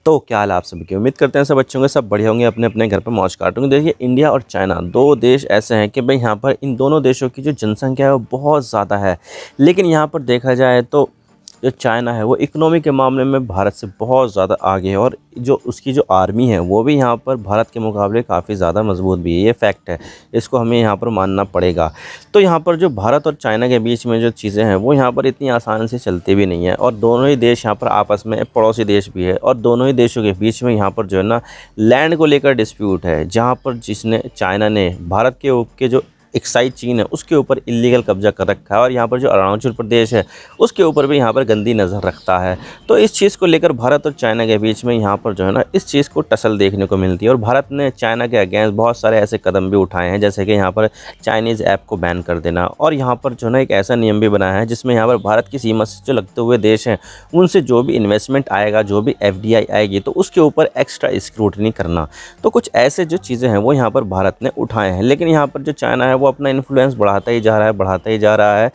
तो क्या हाल है आप सभी की। उम्मीद करते हैं सब बच्चों के सब बढ़िया होंगे, अपने अपने घर पर मौज काटोगे। देखिए, इंडिया और चाइना दो देश ऐसे हैं कि भाई यहाँ पर इन दोनों देशों की जो जनसंख्या है वो बहुत ज़्यादा है। लेकिन यहाँ पर देखा जाए तो जो चाइना है वो इकोनॉमी के मामले में भारत से बहुत ज़्यादा आगे है, और जो उसकी जो आर्मी है वो भी यहाँ पर भारत के मुकाबले काफ़ी ज़्यादा मजबूत भी है। ये फैक्ट है, इसको हमें यहाँ पर मानना पड़ेगा। तो यहाँ पर जो भारत और चाइना के बीच में जो चीज़ें हैं वो यहाँ पर इतनी आसानी से चलती भी नहीं है, और दोनों ही देश यहाँ पर आपस में पड़ोसी देश भी है, और दोनों ही देशों के बीच में यहाँ पर जो है ना लैंड को लेकर डिस्प्यूट है, जहाँ पर जिसने चाइना ने भारत के जो एक्साई चीन है उसके ऊपर इलीगल कब्जा कर रखा है, और यहाँ पर जो अरुणाचल प्रदेश है उसके ऊपर भी यहाँ पर गंदी नज़र रखता है। तो इस चीज़ को लेकर भारत और चाइना के बीच में यहाँ पर जो है ना इस चीज़ को टसल देखने को मिलती है, और भारत ने चाइना के अगेंस्ट बहुत सारे ऐसे कदम भी उठाए हैं, जैसे कि यहाँ पर चाइनीज़ ऐप को बैन कर देना, और यहाँ पर जो है ना एक ऐसा नियम भी बनाया है जिसमें यहाँ पर भारत की सीमा से जो लगते हुए देश हैं उनसे जो भी इन्वेस्टमेंट आएगा, जो भी FDI आएगी, तो उसके ऊपर एक्स्ट्रा स्क्रूटनी करना। तो कुछ ऐसे जो चीज़ें हैं वो यहाँ पर भारत ने उठाए हैं। लेकिन यहाँ पर जो चाइना है वो अपना इन्फ्लुएंस बढ़ाता ही जा रहा है, बढ़ाता ही जा रहा है।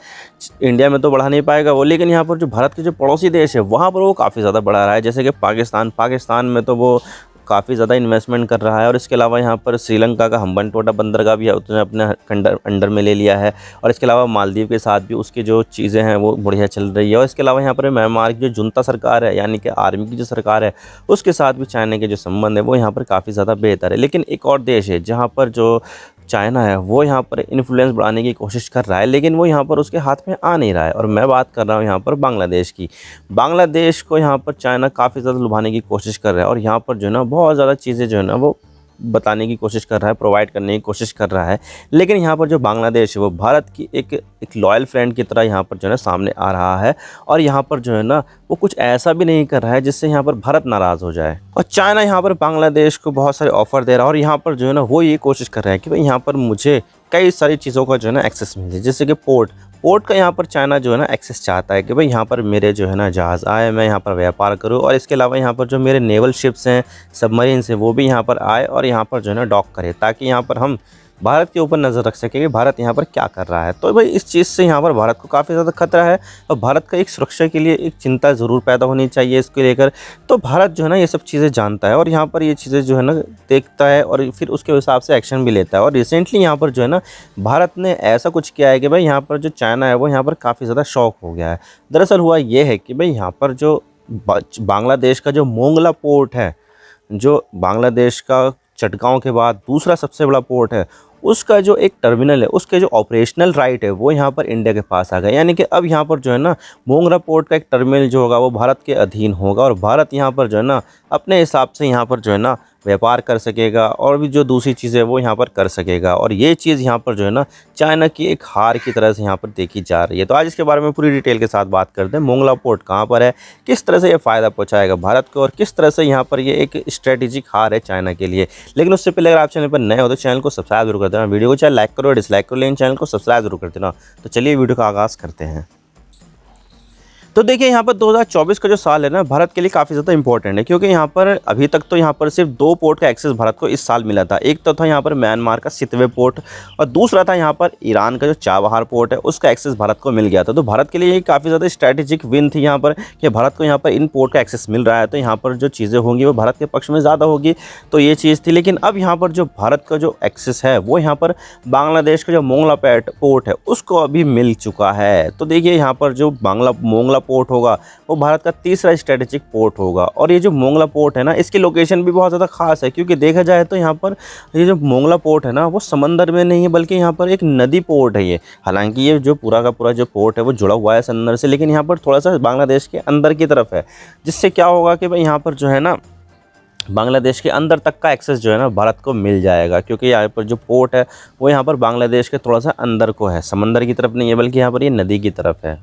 इंडिया में तो बढ़ा नहीं पाएगा वो, लेकिन यहाँ पर जो भारत के जो पड़ोसी देश है वहाँ पर वो काफ़ी ज़्यादा बढ़ा रहा है। जैसे कि पाकिस्तान में तो वो काफ़ी ज़्यादा इन्वेस्टमेंट कर रहा है, और इसके अलावा यहाँ पर श्रीलंका का हम्बनटोटा बंदरगाह भी है उसने अपने अंडर में ले लिया है, और इसके अलावा मालदीव के साथ भी उसकी जो चीज़ें हैं वो बढ़िया चल रही है। और इसके अलावा यहाँ पर म्यांमार की जो जुंता सरकार है, यानी कि आर्मी की जो सरकार है, उसके साथ भी चाइना के जो संबंध है वो यहाँ पर काफ़ी ज़्यादा बेहतर है। लेकिन एक और देश है जहाँ पर जो चाइना है वो यहाँ पर इन्फ्लुएंस बढ़ाने की कोशिश कर रहा है, लेकिन वो यहाँ पर उसके हाथ में आ नहीं रहा है, और मैं बात कर रहा हूँ यहाँ पर बांग्लादेश की। बांग्लादेश को यहाँ पर चाइना काफ़ी ज़्यादा लुभाने की कोशिश कर रहा है, और यहाँ पर जो है ना बहुत ज़्यादा चीज़ें जो है ना वो बताने की कोशिश कर रहा है, प्रोवाइड करने की कोशिश कर रहा है। लेकिन यहाँ पर जो बांग्लादेश है वो भारत की एक लॉयल फ्रेंड की तरह यहाँ पर जो है ना सामने आ रहा है, और यहाँ पर जो है ना वो कुछ ऐसा भी नहीं कर रहा है जिससे यहाँ पर भारत नाराज़ हो जाए। और चाइना यहाँ पर बांग्लादेश को बहुत सारे ऑफ़र दे रहा है, और यहाँ पर जो है ना वो ये कोशिश कर रहा है कि भाई यहाँ पर मुझे कई सारी चीज़ों का जो है ना एक्सेस मिल जाए। जैसे कि पोर्ट का यहाँ पर चाइना जो है ना एक्सेस चाहता है कि भाई यहाँ पर मेरे जो है ना जहाज़ आए, मैं यहाँ पर व्यापार करूँ, और इसके अलावा यहाँ पर जो मेरे नेवल शिप्स हैं, सबमरीन्स हैं, वो भी यहाँ पर आए और यहाँ पर जो है ना डॉक करे, ताकि यहाँ पर हम भारत के ऊपर नज़र रख सके कि भारत यहाँ पर क्या कर रहा है। तो भाई इस चीज़ से यहाँ पर भारत को काफ़ी ज़्यादा खतरा है, और भारत का एक सुरक्षा के लिए एक चिंता ज़रूर पैदा होनी चाहिए इसको लेकर। तो भारत जो है ना ये सब चीज़ें जानता है, और यहाँ पर ये चीज़ें जो है ना देखता है, और फिर उसके हिसाब से एक्शन भी लेता है। और रिसेंटली यहाँ पर जो है ना भारत ने ऐसा कुछ किया है कि भाई यहाँ पर जो चाइना है वो यहाँ पर काफ़ी ज़्यादा शॉक हो गया है। दरअसल हुआ ये है कि भाई यहाँ पर जो बांग्लादेश का जो मोंगला पोर्ट है, जो बांग्लादेश का चटगांव के बाद दूसरा सबसे बड़ा पोर्ट है, उसका जो एक टर्मिनल है, उसके जो ऑपरेशनल राइट है वो यहाँ पर इंडिया के पास आ गया। यानी कि अब यहाँ पर जो है ना मोंगला पोर्ट का एक टर्मिनल जो होगा वो भारत के अधीन होगा, और भारत यहाँ पर जो है ना अपने हिसाब से यहाँ पर जो है ना व्यापार कर सकेगा, और भी जो दूसरी चीज़ें वो यहाँ पर कर सकेगा। और ये चीज़ यहाँ पर जो है ना चाइना की एक हार की तरह से यहाँ पर देखी जा रही है। तो आज इसके बारे में पूरी डिटेल के साथ बात करते हैं। मोंगला पोर्ट कहाँ पर है, किस तरह से ये फ़ायदा पहुँचाएगा भारत को, और किस तरह से यहाँ पर ये एक स्ट्रेटेजिक हार है चाइना के लिए। लेकिन उससे पहले अगर आप चैनल पर नए हो तो चैनल को सब्सक्राइब जरूर कर देना, वीडियो को चाहे लाइक करो डिसलाइक करो, लेकिन चैनल को सब्सक्राइब जरूर कर देना। तो चलिए वीडियो का आगाज़ करते हैं। तो देखिए, यहाँ पर 2024 का जो साल है ना भारत के लिए काफ़ी ज़्यादा इंपॉर्टेंट है, क्योंकि यहाँ पर अभी तक तो यहाँ पर सिर्फ 2 पोर्ट का एक्सेस भारत को इस साल मिला था। एक तो था यहाँ पर म्यांमार का सितवे पोर्ट, और दूसरा था यहाँ पर ईरान का जो चाबहार पोर्ट है, उसका एक्सेस भारत को मिल गया था। तो भारत के लिए ये काफ़ी ज़्यादा स्ट्रैटेजिक विन थी यहाँ पर कि भारत को यहाँ पर इन पोर्ट का एक्सेस मिल रहा है, तो यहाँ पर जो चीज़ें होंगी वो भारत के पक्ष में ज़्यादा होगी। तो ये चीज़ थी। लेकिन अब यहाँ पर जो भारत का जो एक्सेस है वो यहाँ पर बांग्लादेश का जो मोंगला पोर्ट है उसको अभी मिल चुका है। तो देखिए, यहाँ पर जो मोंगला पोर्ट होगा वो भारत का तीसरा स्ट्रेटेजिक पोर्ट होगा, और ये जो मोंगला पोर्ट है ना इसकी लोकेशन भी बहुत ज़्यादा खास है, क्योंकि देखा जाए तो यहाँ पर ये जो मोंगला पोर्ट है ना वो समंदर में नहीं है, बल्कि यहाँ पर एक नदी पोर्ट है ये। हालांकि ये जो पूरा का पूरा जो पोर्ट है वो जुड़ा हुआ है समंदर से, लेकिन यहाँ पर थोड़ा सा बांग्लादेश के अंदर की तरफ है, जिससे क्या होगा कि भाई यहाँ पर जो है ना बांग्लादेश के अंदर तक का एक्सेस जो है ना भारत को मिल जाएगा, क्योंकि यहाँ पर जो पोर्ट है वो यहाँ पर बांग्लादेश के थोड़ा सा अंदर को है, समंदर की तरफ नहीं है, बल्कि यहाँ पर ये नदी की तरफ है।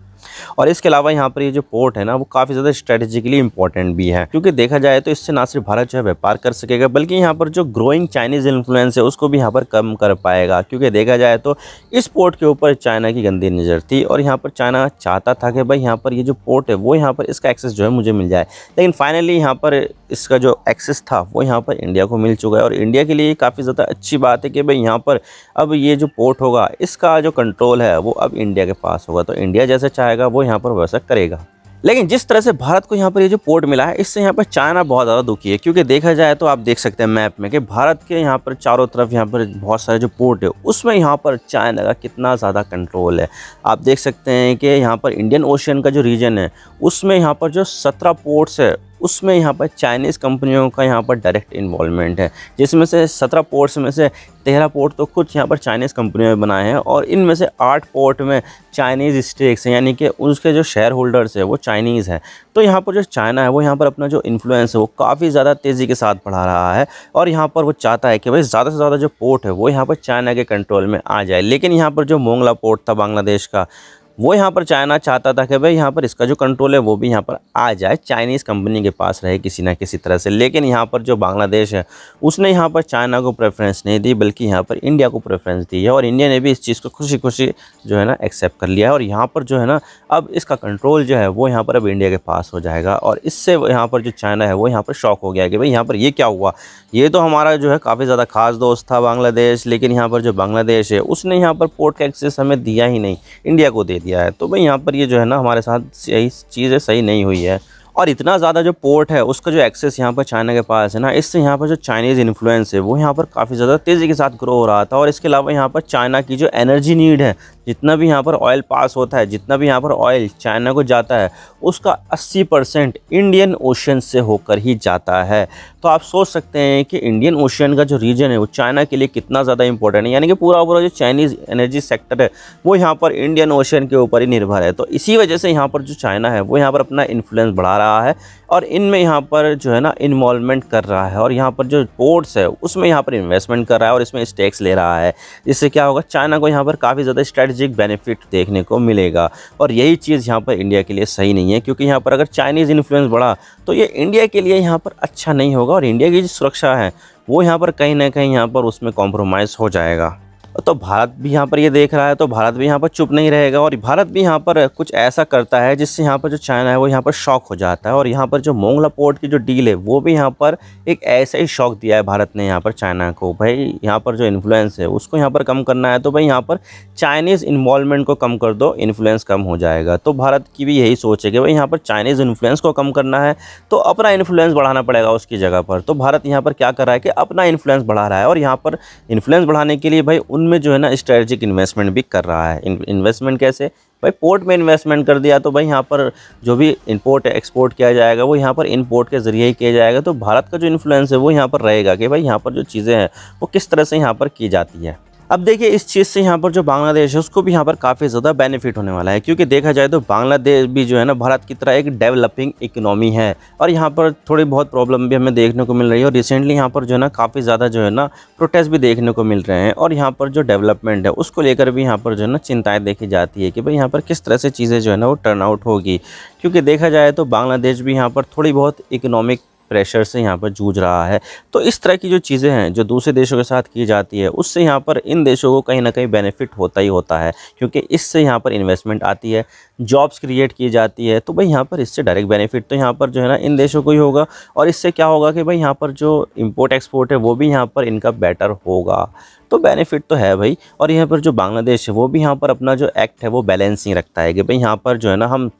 और इसके अलावा यहाँ पर ये जो पोर्ट है ना वो काफ़ी ज़्यादा स्ट्रेटेजिकली इंपॉर्टेंट भी है, क्योंकि देखा जाए तो इससे ना सिर्फ भारत जो है व्यापार कर सकेगा, बल्कि यहाँ पर जो ग्रोइंग चाइनीज़ इन्फ्लुएंस है उसको भी यहाँ पर कम कर पाएगा। क्योंकि देखा जाए तो इस पोर्ट के ऊपर चाइना की गंदी नज़र थी, और यहाँ पर चाइना चाहता था कि भाई यहाँ पर ये जो पोर्ट है वो यहाँ पर इसका एक्सेस जो है मुझे मिल जाए। लेकिन फाइनली यहाँ पर इसका जो एक्सेस था वो यहाँ पर इंडिया को मिल चुका है, और इंडिया के लिए काफ़ी ज़्यादा अच्छी बात है कि भाई यहाँ पर अब ये जो पोर्ट होगा इसका जो कंट्रोल है वो अब इंडिया के पास होगा। तो इंडिया जैसे चाहेगा वो यहाँ पर वैसा करेगा। लेकिन जिस तरह से भारत को यहाँ पर ये जो पोर्ट मिला है, इससे यहाँ पर चाइना बहुत ज़्यादा दुखी है, क्योंकि देखा जाए तो आप देख सकते हैं मैप में कि भारत के यहाँ पर चारों तरफ यहाँ पर बहुत सारे जो पोर्ट है उसमें यहाँ पर चाइना का कितना ज़्यादा कंट्रोल है। आप देख सकते हैं कि यहाँ पर इंडियन ओशियन का जो रीजन है उसमें यहाँ पर जो 17 पोर्ट्स है उसमें यहाँ पर चाइनीज़ कंपनियों का यहाँ पर डायरेक्ट इन्वॉल्वमेंट है, जिसमें से 17 पोर्ट्स में से 13 पोर्ट तो खुद यहाँ पर चाइनीज़ कंपनियों ने बनाए हैं और इनमें से 8 पोर्ट में चाइनीज़ स्टेक्स हैं, यानी कि उसके जो शेयर होल्डर्स है वो चाइनीज़ है। तो यहाँ पर जो चाइना है वो यहाँ पर अपना जो इन्फ्लुएंस है वो काफ़ी ज़्यादा तेज़ी के साथ बढ़ा रहा है और यहाँ पर वो चाहता है कि भाई ज़्यादा से ज़्यादा जो पोर्ट है वो यहाँ पर चाइना के कंट्रोल में आ जाए। लेकिन यहाँ पर जो मोंगला पोर्ट था बांग्लादेश का, वो यहाँ पर चाइना चाहता था कि भाई यहाँ पर इसका जो कंट्रोल है वो भी यहाँ पर आ जाए, चाइनीज़ कंपनी के पास रहे किसी ना किसी तरह से। लेकिन यहाँ पर जो बांग्लादेश है उसने यहाँ पर चाइना को प्रेफरेंस नहीं दी, बल्कि यहाँ पर इंडिया को प्रेफरेंस दी है और इंडिया ने भी इस चीज़ को खुशी खुशी जो है ना एक्सेप्ट कर लिया है। और यहाँ पर जो है ना अब इसका कंट्रोल जो है वो यहाँ पर अब इंडिया के पास हो जाएगा और इससे यहाँ पर जो चाइना है वो यहाँ पर शॉक हो गया कि भाई यहाँ पर ये क्या हुआ, ये तो हमारा जो है काफ़ी ज़्यादा खास दोस्त था बांग्लादेश, लेकिन यहाँ पर जो बांग्लादेश है उसने यहाँ पर पोर्ट का एक्सेस हमें दिया ही नहीं, इंडिया को दे दिया है। तो भाई यहाँ पर ये जो है ना हमारे साथ सही चीज़ें सही नहीं हुई है। और इतना ज़्यादा जो पोर्ट है उसका जो एक्सेस यहाँ पर चाइना के पास है ना, इससे यहाँ पर जो चाइनीज़ इन्फ्लुएंस है वो यहाँ पर काफ़ी ज़्यादा तेज़ी के साथ ग्रो हो रहा था। और इसके अलावा यहाँ पर चाइना की जो एनर्जी नीड है, जितना भी यहाँ पर ऑयल पास होता है, जितना भी यहाँ पर ऑयल चाइना को जाता है उसका 80% इंडियन ओशन से होकर ही जाता है। तो आप सोच सकते हैं कि इंडियन ओशन का जो रीजन है वो चाइना के लिए कितना ज़्यादा इंपॉर्टेंट है, यानी कि पूरा जो चाइनीज़ एनर्जी सेक्टर है वो यहाँ पर इंडियन ओशन के ऊपर ही निर्भर है। तो इसी वजह से यहाँ पर जो चाइना है वो यहाँ पर अपना इन्फ्लुएंस बढ़ा रहा है और इनमें यहाँ पर जो है ना इन्वॉल्वमेंट कर रहा है और यहाँ पर जो पोर्ट्स है उसमें यहाँ पर इन्वेस्टमेंट कर रहा है और इसमें स्टेक्स ले रहा है। इससे क्या होगा, चाइना को यहाँ पर काफ़ी ज़्यादा स्ट्रेटजिक बेनिफिट देखने को मिलेगा और यही चीज़ यहाँ पर इंडिया के लिए सही नहीं है, क्योंकि यहाँ पर अगर चाइनीज़ इन्फ्लुएंस बढ़ा तो ये इंडिया के लिए यहाँ पर अच्छा नहीं होगा और इंडिया की जो सुरक्षा है वो यहाँ पर कहीं ना कहीं यहाँ पर उसमें कॉम्प्रोमाइज़ हो जाएगा। तो भारत भी यहाँ पर ये देख रहा है, तो भारत भी यहाँ पर चुप नहीं रहेगा और भारत भी यहाँ पर कुछ ऐसा करता है जिससे यहाँ पर जो चाइना है वो यहाँ पर शॉक हो जाता है। और यहाँ पर जो मोंगला पोर्ट की जो डील है वो भी यहाँ पर एक ऐसा ही शॉक दिया है भारत ने यहाँ पर चाइना को। भाई यहाँ पर जो इन्फ्लुएंस है उसको यहाँ पर कम करना है, तो भाई यहाँ पर चाइनीज़ इन्वॉल्वमेंट को कम कर दो, इन्फ्लुएंस कम हो जाएगा। तो भारत की भी यही सोच है कि भाई यहाँ पर चाइनीज़ इन्फ्लुएंस को कम करना है तो अपना इन्फ्लुएंस बढ़ाना पड़ेगा उसकी जगह पर। तो भारत यहाँ पर क्या कर रहा है कि अपना इन्फ्लुएंस बढ़ा रहा है और यहाँ पर इन्फ्लुएंस बढ़ाने के लिए भाई में जो है ना स्ट्रेटजिक इन्वेस्टमेंट भी कर रहा है। इन्वेस्टमेंट कैसे, भाई पोर्ट में इन्वेस्टमेंट कर दिया तो भाई यहाँ पर जो भी इंपोर्ट एक्सपोर्ट किया जाएगा वो यहाँ पर इंपोर्ट के ज़रिए ही किया जाएगा। तो भारत का जो इन्फ्लुएंस है वो यहाँ पर रहेगा कि भाई यहाँ पर जो चीज़ें हैं वो किस तरह से यहाँ पर की जाती है। अब देखिए इस चीज़ से यहाँ पर जो बांग्लादेश है उसको भी यहाँ पर काफ़ी ज़्यादा बेनिफिट होने वाला है, क्योंकि देखा जाए तो बांग्लादेश भी जो है ना भारत की तरह एक डेवलपिंग इकोनॉमी है और यहाँ पर थोड़ी बहुत प्रॉब्लम भी हमें देखने को मिल रही है। और रिसेंटली यहाँ पर जो है ना काफ़ी ज़्यादा जो है ना प्रोटेस्ट भी देखने को मिल रहे हैं और यहाँ पर जो डेवलपमेंट है उसको लेकर भी यहाँ पर जो है ना चिंताएँ देखी जाती है कि भाई यहाँ पर किस तरह से चीज़ें जो है ना वो टर्न आउट होगी। क्योंकि देखा जाए तो बांग्लादेश भी यहाँ पर थोड़ी बहुत इकोनॉमिक प्रेशर से यहाँ पर जूझ रहा है। तो इस तरह की जो चीज़ें हैं जो दूसरे देशों के साथ की जाती है उससे यहाँ पर इन देशों को कहीं ना कहीं बेनिफिट होता ही होता है, क्योंकि इससे यहाँ पर इन्वेस्टमेंट आती है, जॉब्स क्रिएट की जाती है। तो भाई यहाँ पर इससे डायरेक्ट बेनिफिट तो यहाँ पर जो है ना इन देशों को ही होगा और इससे क्या होगा कि भाई यहाँ पर जो इम्पोर्ट एक्सपोर्ट है वो भी यहाँ पर इनका बेटर होगा। तो बेनिफिट तो है भाई। और यहाँ पर जो बांग्लादेश है वो भी यहाँ पर अपना जो एक्ट है वो बैलेंसिंग रखता है कि भाई यहाँ पर जो है ना हम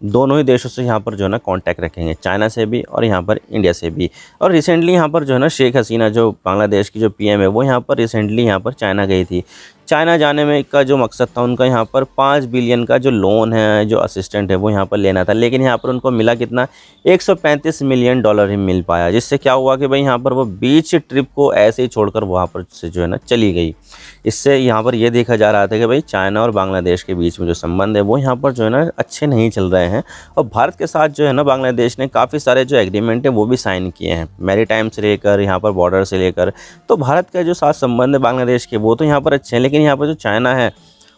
दोनों ही देशों से यहाँ पर जो है ना कांटेक्ट रखेंगे, चाइना से भी और यहाँ पर इंडिया से भी। और रिसेंटली यहाँ पर जो है ना शेख हसीना जो बांग्लादेश की जो पीएम है वो यहाँ पर रिसेंटली यहाँ पर चाइना गई थी। चाइना जाने में का जो मकसद था उनका यहाँ पर 5 बिलियन का जो लोन है, जो असिस्टेंट है वो यहाँ पर लेना था, लेकिन यहाँ पर उनको मिला कितना, $135 मिलियन ही मिल पाया। जिससे क्या हुआ कि भाई यहाँ पर वो बीच ट्रिप को ऐसे ही छोड़कर वहाँ पर से जो है ना चली गई। इससे यहाँ पर ये देखा जा रहा था कि भाई चाइना और बांग्लादेश के बीच में जो संबंध है वो यहाँ पर जो है ना अच्छे नहीं चल रहे हैं। और भारत के साथ जो है ना बांग्लादेश ने काफ़ी सारे जो एग्रीमेंट है वो भी साइन किए हैं, मैरीटाइम से लेकर यहाँ पर बॉर्डर से लेकर। तो भारत का जो साथ संबंध है बांग्लादेश के वो तो यहाँ पर अच्छे हैं, लेकिन यहाँ पर जो चाइना है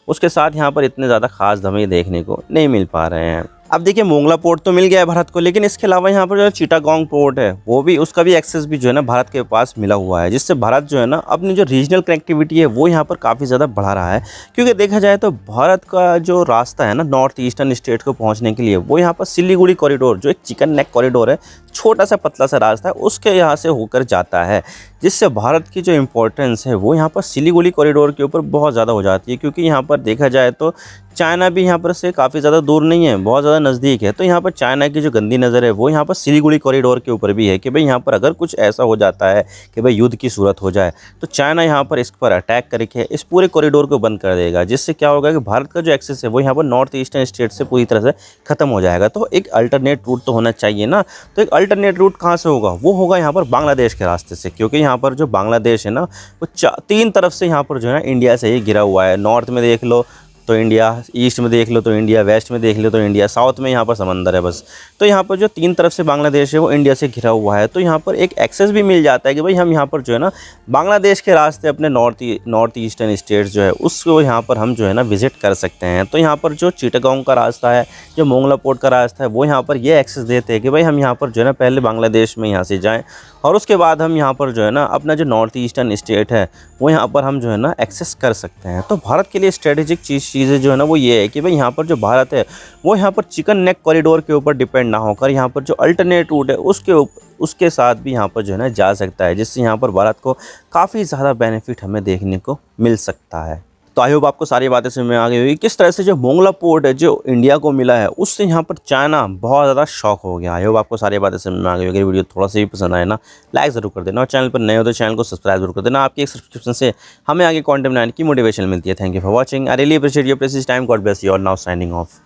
उसके साथ यहाँ पर इतने ज़्यादा खास धमकी देखने को नहीं मिल पा रहे हैं। अब देखिए मोंगला पोर्ट तो मिल गया है भारत को, लेकिन इसके अलावा यहाँ पर जो चिटागोंग पोर्ट है वो भी, उसका भी एक्सेस भी जो है ना भारत के पास मिला हुआ है, जिससे भारत जो है ना अपनी जो रीजनल कनेक्टिविटी है वो यहाँ पर काफ़ी ज़्यादा बढ़ा रहा है। क्योंकि देखा जाए तो भारत का जो रास्ता है ना नॉर्थ ईस्टर्न स्टेट को पहुँचने के लिए वो यहाँ पर सिलीगुड़ी कॉरिडोर, जो एक चिकन नेक कॉरिडोर है, छोटा सा पतला सा रास्ता है उसके यहाँ से होकर जाता है, जिससे भारत की जो इम्पोर्टेंस है वो यहाँ पर सिलीगुड़ी कॉरिडोर के ऊपर बहुत ज़्यादा हो जाती है। क्योंकि यहाँ पर देखा जाए तो चाइना भी यहाँ पर से काफ़ी ज़्यादा दूर नहीं है, बहुत ज़्यादा नज़दीक है। तो यहाँ पर चाइना की जो गंदी नज़र है वो यहाँ पर सिलीगुड़ी कॉरिडोर के ऊपर भी है कि भाई यहाँ पर अगर कुछ ऐसा हो जाता है कि भाई युद्ध की सूरत हो जाए तो चाइना यहाँ पर इस पर अटैक करके इस पूरे कॉरिडोर को बंद कर देगा, जिससे क्या होगा कि भारत का जो एक्सेस है वो यहाँ पर नॉर्थ ईस्टर्न स्टेट से पूरी तरह से ख़त्म हो जाएगा। तो एक अल्टरनेट रूट तो होना चाहिए ना। तो एक अल्टरनेट रूट कहाँ से होगा, वो होगा यहाँ पर बांग्लादेश के रास्ते से। क्योंकि यहाँ पर जो बांग्लादेश है ना वो 3 तरफ से यहाँ पर जो है ना इंडिया से ही घिरा हुआ है। नॉर्थ में देख लो तो इंडिया, ईस्ट में देख लो तो इंडिया, वेस्ट में देख लो तो इंडिया, साउथ में यहाँ पर समंदर है बस। तो यहाँ पर जो 3 तरफ से बांग्लादेश है वो इंडिया से घिरा हुआ है। तो यहाँ पर एक एक्सेस भी मिल जाता है कि भाई हम यहाँ पर जो है ना बांग्लादेश के रास्ते अपने नॉर्थ ईस्टर्न स्टेट्स जो है उसको यहाँ पर हम जो है ना विज़िट कर सकते हैं। तो यहाँ पर जो चिटागोंग का रास्ता है, जो मोंगला पोर्ट का रास्ता है, वो यहाँ पर ये एक्सेस देते हैं कि भाई हम यहाँ पर जो है ना पहले बांग्लादेश में यहाँ से जाएँ और उसके बाद हम यहाँ पर जो है ना अपना जो नॉर्थ ईस्टर्न स्टेट है वो यहाँ पर हम जो है ना एक्सेस कर सकते हैं। तो भारत के लिए स्ट्रेटेजिक चीज़ें जो है ना वो ये है कि भाई यहाँ पर जो भारत है वो यहाँ पर चिकन नेक कॉरिडोर के ऊपर डिपेंड ना होकर यहाँ पर जो अल्टरनेट रूट है उसके साथ भी यहाँ पर जो है ना जा सकता है, जिससे यहाँ पर भारत को काफ़ी ज़्यादा बेनिफिट हमें देखने को मिल सकता है। तो आई होप आपको सारी बातें समझ में आ गई होगी किस तरह से जो मोंगला पोर्ट है जो इंडिया को मिला है उससे यहाँ पर चाइना बहुत ज़्यादा शॉक हो गया। आई होप आपको सारी बातें समझ में आ गई होगी। वीडियो थोड़ा सा भी पसंद आए ना लाइक ज़रूर कर देना और चैनल पर नए हो तो चैनल को सब्सक्राइब जरूर कर देना। आपकी एक सब्सक्रिप्शन से हमें आगे कॉन्टेंट बनाने की मोटिवेशन मिलती है। Thank you for watching. I really appreciate your precious time. God bless you all. Now signing off.